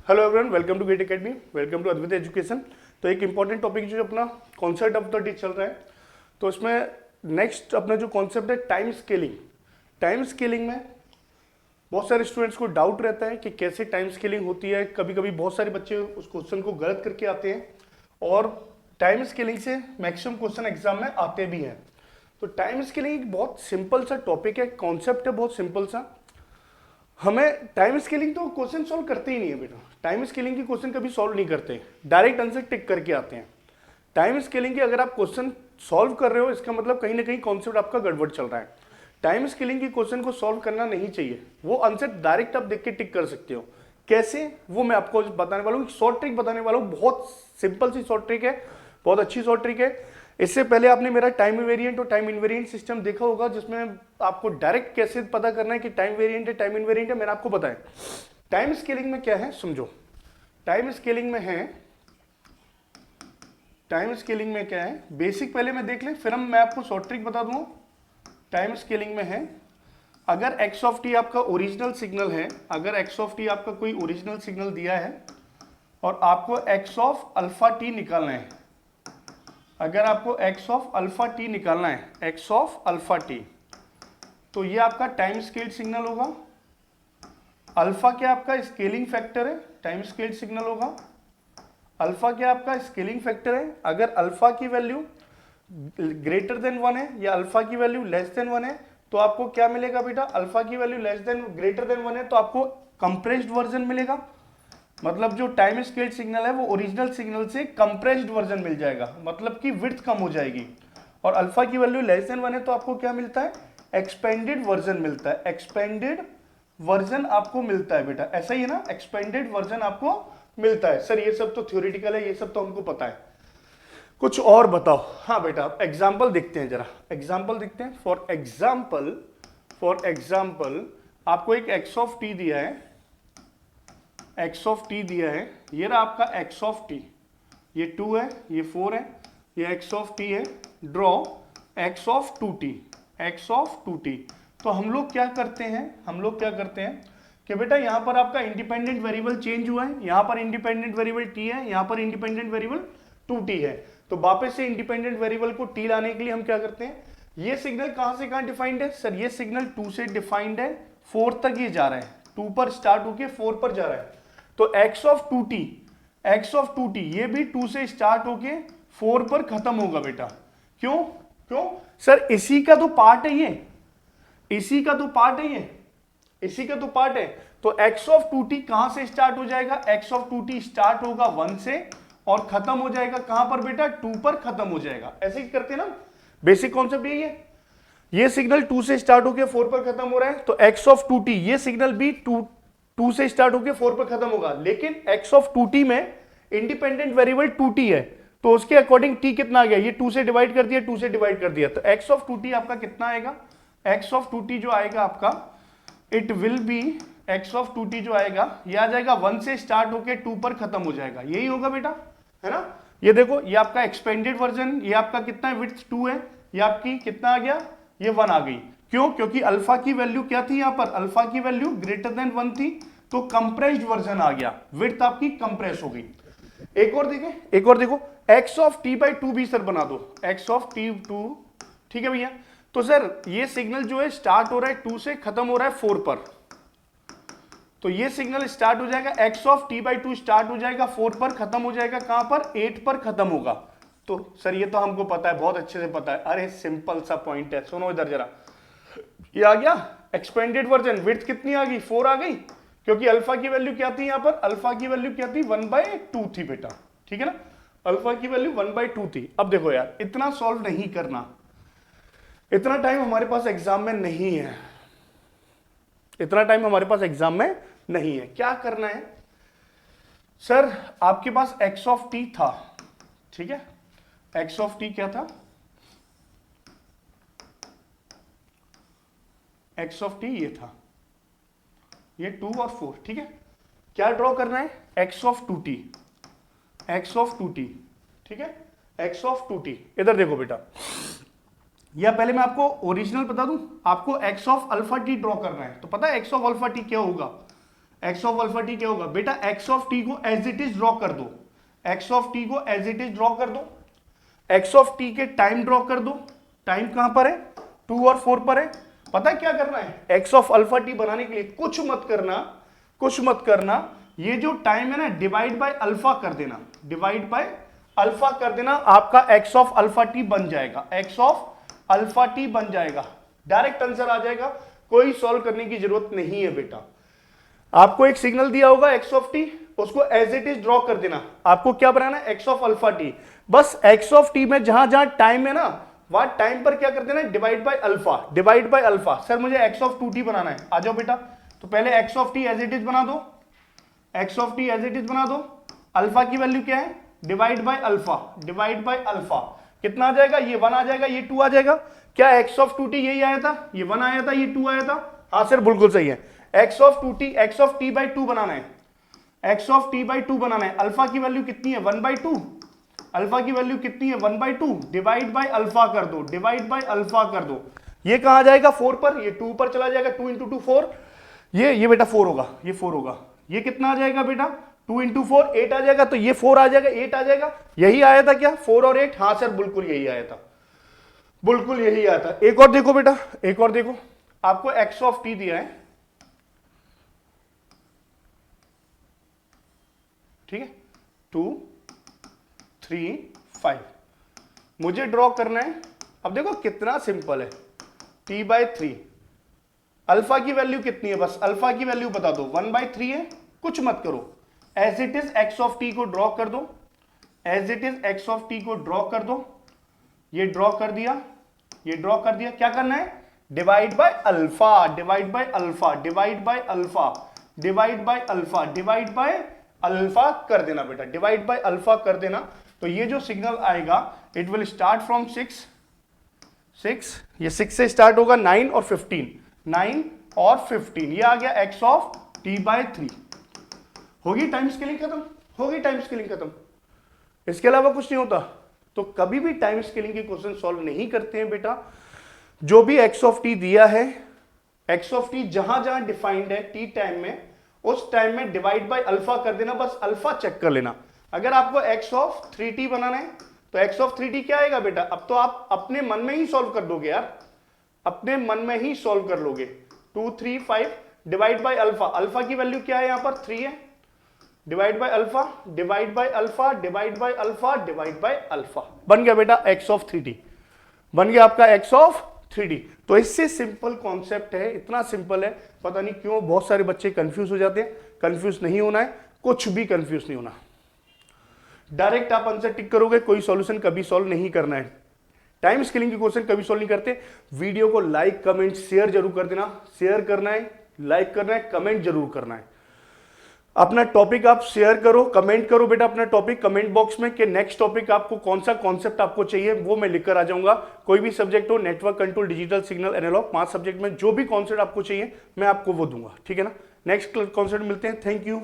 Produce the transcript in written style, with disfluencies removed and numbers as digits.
Hello everyone, welcome to GATE academy, welcome to Advit education. तो एक important topic जो अपना कॉन्सेप्ट ऑफ द डे चल रहा है, तो उसमें नेक्स्ट अपना जो कॉन्सेप्ट है टाइम स्केलिंग। टाइम स्केलिंग में बहुत सारे स्टूडेंट्स को डाउट रहता है कि कैसे टाइम स्केलिंग होती है। कभी कभी बहुत सारे बच्चे उस क्वेश्चन को गलत करके आते हैं और टाइम स्केलिंग से मैक्सिमम क्वेश्चन एग्जाम में आते भी हैं। तो टाइम स्केलिंग एक बहुत सिंपल सा टॉपिक है, कॉन्सेप्ट है बहुत सिंपल सा। हमें टाइम स्केलिंग तो क्वेश्चन सॉल्व करते ही नहीं है बेटा। टाइम स्केलिंग की क्वेश्चन कभी सॉल्व नहीं करते, डायरेक्ट आंसर टिक करके आते हैं। टाइम स्केलिंग के अगर आप क्वेश्चन सॉल्व कर रहे हो, इसका मतलब कहीं ना कहीं कॉन्सेप्ट आपका गड़बड़ चल रहा है। टाइम स्केलिंग की क्वेश्चन को सॉल्व करना नहीं चाहिए, वो आंसर डायरेक्ट आप देख के टिक कर सकते हो। कैसे, वो मैं आपको बताने वाला हूँ, शॉर्ट ट्रिक बताने वाला हूँ। बहुत सिंपल सी शॉर्ट ट्रिक है, बहुत अच्छी शॉर्ट ट्रिक है। इससे पहले आपने मेरा टाइम वेरिएंट और टाइम इनवेरिएंट सिस्टम देखा होगा, जिसमें आपको डायरेक्ट कैसे पता करना है कि टाइम वेरिएंट है टाइम इनवेरिएंट है, मैंने आपको बताया। टाइम स्केलिंग में क्या है समझो। टाइम स्केलिंग में है, टाइम स्केलिंग में क्या है बेसिक पहले मैं देख ले, फिर मैं आपको शॉर्ट ट्रिक बता दूंगा। टाइम स्केलिंग में है, अगर एक्स ऑफ टी आपका ओरिजिनल सिग्नल है, अगर एक्स ऑफ टी आपका कोई ओरिजिनल सिग्नल दिया है और आपको एक्स ऑफ अल्फा टी निकालना है, अगर आपको एक्स ऑफ अल्फा टी निकालना है, एक्स ऑफ अल्फा टी, तो ये आपका टाइम स्केल सिग्नल होगा। अल्फा क्या आपका स्केलिंग फैक्टर है, टाइम स्केल सिग्नल होगा। अल्फा क्या आपका स्केलिंग फैक्टर है। अगर अल्फा की वैल्यू ग्रेटर देन 1 है या अल्फा की वैल्यू लेस देन 1 है, तो आपको क्या मिलेगा बेटा, अल्फा की value less than greater than 1 है तो आपको कंप्रेस्ड वर्जन मिलेगा। मतलब जो टाइम स्केल सिग्नल है वो ओरिजिनल सिग्नल से कंप्रेस्ड वर्जन मिल जाएगा, मतलब कि विड्थ कम हो जाएगी। और अल्फा की वैल्यू लेस देन 1 है तो आपको क्या मिलता है, एक्सपेंडेड वर्जन मिलता है। एक्सपेंडेड वर्जन आपको मिलता है बेटा, ऐसा ही है ना, एक्सपेंडेड वर्जन आपको मिलता है। सर ये सब तो थ्योरेटिकल है, ये सब तो हमको पता है, कुछ और बताओ। हाँ बेटा, एग्जाम्पल देखते हैं, जरा एग्जाम्पल देखते हैं। फॉर एग्जाम्पल आपको एक एक्स ऑफ टी दिया है, एक्स ऑफ टी दिया है, ये रहा आपका एक्स ऑफ टी, ये 2 है, ये 4 है, ये एक्स ऑफ टी है। Draw x of 2t, x of 2t। तो हम लोग क्या करते हैं कि बेटा यहां पर आपका इंडिपेंडेंट वेरिएबल चेंज हुआ है, यहां पर इंडिपेंडेंट वेरिएबल t है, यहां पर इंडिपेंडेंट वेरिएबल 2t है। तो वापस से इंडिपेंडेंट वेरिएबल को t लाने के लिए हम क्या करते हैं, ये सिग्नल कहां से कहां डिफाइंड है, सर ये सिग्नल 2 से डिफाइंड है, 4 तक ये जा रहा है, 2 पर स्टार्ट होके 4 पर जा रहा है। तो x ऑफ 2t ये भी 2 से स्टार्ट होके 4 पर खत्म होगा बेटा। क्यों क्यों सर, इसी का तो पार्ट है ये, इसी का तो पार्ट है ये, इसी का तो पार्ट है। तो x ऑफ 2t कहां से स्टार्ट हो जाएगा, x ऑफ 2t स्टार्ट होगा 1 से और खत्म हो जाएगा कहां पर बेटा, 2 पर खत्म हो जाएगा। ऐसे ही करते हैं ना, बेसिक कॉन्सेप्ट यही है। ये सिग्नल 2 से स्टार्ट होकर 4 पर खत्म हो रहा है, तो x ऑफ 2t ये सिग्नल भी 2 से स्टार्ट होकर 4 पर खत्म होगा, लेकिन x ऑफ 2t में इंडिपेंडेंट वेरिएबल 2t है, तो उसके अकॉर्डिंग t कितना आ गया, ये 2 से डिवाइड कर दिया, 2 से डिवाइड कर दिया, तो x ऑफ 2t आपका कितना आएगा, x ऑफ 2t जो आएगा आपका, it will be, x of 2t जो आएगा ये आ जाएगा 1 से स्टार्ट होकर 2 पर खत्म हो जाएगा। यही होगा बेटा, है ना। ये देखो, ये आपका एक्सपेंडेड वर्जन, ये आपका कितना है, विड्थ 2 है, ये आपकी कितना आ गया, ये 1 आ गई। क्यों, क्योंकि अल्फा की वैल्यू क्या थी, यहां पर अल्फा की वैल्यू ग्रेटर देन 1 थी, तो कंप्रेस्ड वर्जन आ गया, विड्थ आपकी कंप्रेस हो गई। एक और देखो, x ऑफ t बाई 2 भी सर बना दो, x ऑफ t 2, ठीक है भैया। तो सर ये सिग्नल जो है स्टार्ट हो रहा है 2 से, खत्म हो रहा है 4 पर, तो ये सिग्नल स्टार्ट हो जाएगा, x of t by 2 start हो जाएगा 4 पर, खत्म हो जाएगा कहां पर, 8 पर खत्म होगा। तो सर ये तो हमको पता है, बहुत अच्छे से पता है। अरे सिंपल सा पॉइंट है, सुनो इधर जरा, ये आ गया एक्सपेंडेड वर्जन, विड्थ कितनी आ गई, 4 आ गई, क्योंकि अल्फा की वैल्यू क्या थी, यहां पर अल्फा की वैल्यू क्या थी, 1/2 थी बेटा, ठीक है ना, अल्फा की वैल्यू 1/2 थी। अब देखो यार, इतना सॉल्व नहीं करना, इतना टाइम हमारे पास एग्जाम में नहीं है, इतना टाइम हमारे पास एग्जाम में नहीं है। क्या करना है सर, आपके पास x ऑफ t था, ठीक है, x ऑफ t क्या था, x ऑफ t ये था, ये 2 और 4, ठीक है। क्या ड्रॉ करना है, x of 2t, x of 2t, ठीक है, x ऑफ 2t। इधर देखो बेटा, या पहले मैं आपको ओरिजिनल बता दूं, आपको x of alpha T draw करना है, तो पता है x ऑफ अल्फा टी क्या होगा, एक्स ऑफ अल्फा टी क्या होगा बेटा, एक्स ऑफ टी को एज इट इज ड्रॉ कर दो, एक्स ऑफ टी को एज इट इज ड्रॉ कर दो, एक्स ऑफ टी के टाइम ड्रॉ कर दो, टाइम कहां पर है 2 और 4 पर है। पता है क्या करना है, एक्स ऑफ अल्फा टी बनाने के लिए कुछ मत करना, ये जो टाइम है ना डिवाइड बाय अल्फा कर देना, डिवाइड बाय अल्फा कर देना, आपका एक्स ऑफ अल्फा टी बन जाएगा, एक्स ऑफ अल्फा टी बन जाएगा, डायरेक्ट आंसर आ जाएगा, कोई सॉल्व करने की जरूरत नहीं है बेटा। आपको एक सिग्नल दिया होगा एक्स ऑफ टी, उसको एज इट इज ड्रॉ कर देना, आपको क्या बनाना है एक्स ऑफ अल्फा टी, बस एक्स ऑफ टी में जहां जहां टाइम है ना वहां टाइम पर क्या कर देना है divide by alpha, divide by alpha. Sir मुझे एक्स ऑफ 2t बनाना है, आ जाओ बेटा, तो पहले x of T as it is बना दो, x of T as it is बना दो, अल्फा की वैल्यू क्या है divide by alpha, divide by alpha कितना आ जाएगा, ये 1 आ जाएगा, ये 2 आ जाएगा। क्या एक्स ऑफ 2t यही आया था, ये 1 आया था, ये 2 आया था, हाँ सर बिल्कुल सही है। X of 2t, x of t by 2 बनाना है, एक्स ऑफ t बाई 2 बनाना है, अल्फा की वैल्यू कितनी है 1/2, अल्फा की वैल्यू कितनी है 1/2, डिवाइड बाय अल्फा कर दो, डिवाइड बाय अल्फा कर दो, ये कहां जाएगा 4 पर, ये 2 पर चला जाएगा, 2 × 2 4, ये बेटा 4 होगा, ये 4 होगा, ये कितना आ जाएगा बेटा 2 × 4 8 आ जाएगा, तो ये 4 आ जाएगा, 8 आ जाएगा, यही आया था क्या 4 और 8, हाँ सर बिल्कुल यही आया था, बिल्कुल यही आया था। एक और देखो बेटा, एक और देखो, आपको एक्स ऑफ टी दिया है, ठीक है 2 3 5, मुझे ड्रॉ करना है, अब देखो कितना सिंपल है, t/3, अल्फा की वैल्यू कितनी है, बस अल्फा की वैल्यू बता दो 1/3 है, कुछ मत करो, as it is x of T को ड्रॉ कर दो, as it is x of T को ड्रॉ कर दो, ये ड्रॉ कर दिया, ये ड्रॉ कर दिया, क्या करना है divide by alpha, divide by alpha, divide by alpha, divide by alpha, divide by alpha कर देना बेटा, डिवाइड बाय अल्फा कर देना, तो ये जो सिग्नल आएगा इट विल स्टार्ट फ्रॉम 6, ये 6 से स्टार्ट होगा 9 और 15, 9 और 15, ये आ गया एक्स ऑफ t/3, होगी टाइम स्केलिंग खत्म, होगी टाइम स्केलिंग खत्म, इसके अलावा कुछ नहीं होता। तो कभी भी टाइम स्केलिंग के क्वेश्चन सॉल्व नहीं करते हैं बेटा, जो भी एक्स ऑफ टी दिया है, एक्स ऑफ टी जहां जहां डिफाइंड है टी टाइम में, उस टाइम में डिवाइड बाय अल्फा कर देना, बस अल्फा चेक कर लेना। अगर आपको एक्स ऑफ 3t बनाना है तो एक्स ऑफ 3t क्या आएगा बेटा, अब तो आप अपने मन में ही सॉल्व कर दोगे यार, अपने मन में ही सॉल्व कर लोगे, 2 3 5 डिवाइड बाय अल्फा, अल्फा की वैल्यू क्या है यहां पर 3 है, divide by alpha, divide by alpha, divide by alpha, divide by alpha, बन गया बेटा एक्स ऑफ 3t, बन गया आपका एक्स ऑफ 3d। तो इससे सिंपल कॉन्सेप्ट है, इतना सिंपल है, पता नहीं क्यों बहुत सारे बच्चे कंफ्यूज हो जाते हैं, कंफ्यूज नहीं होना है, कुछ भी कंफ्यूज नहीं होना, डायरेक्ट आप आंसर टिक करोगे, कोई सॉल्यूशन कभी सॉल्व नहीं करना है, टाइम स्केलिंग के क्वेश्चन कभी सॉल्व नहीं करते। वीडियो को लाइक कमेंट शेयर जरूर कर देना, शेयर करना है, लाइक करना है, कमेंट जरूर करना है, अपना टॉपिक आप शेयर करो, कमेंट करो बेटा अपना टॉपिक कमेंट बॉक्स में, कि नेक्स्ट टॉपिक आपको कौन सा कॉन्सेप्ट आपको चाहिए वो मैं लिखकर आ जाऊंगा। कोई भी सब्जेक्ट हो, network control, digital signal, analog, 5 subject में जो भी कॉन्सेप्ट आपको चाहिए मैं आपको वो दूंगा, ठीक है ना। नेक्स्ट कॉन्सेप्ट मिलते हैं, थैंक यू।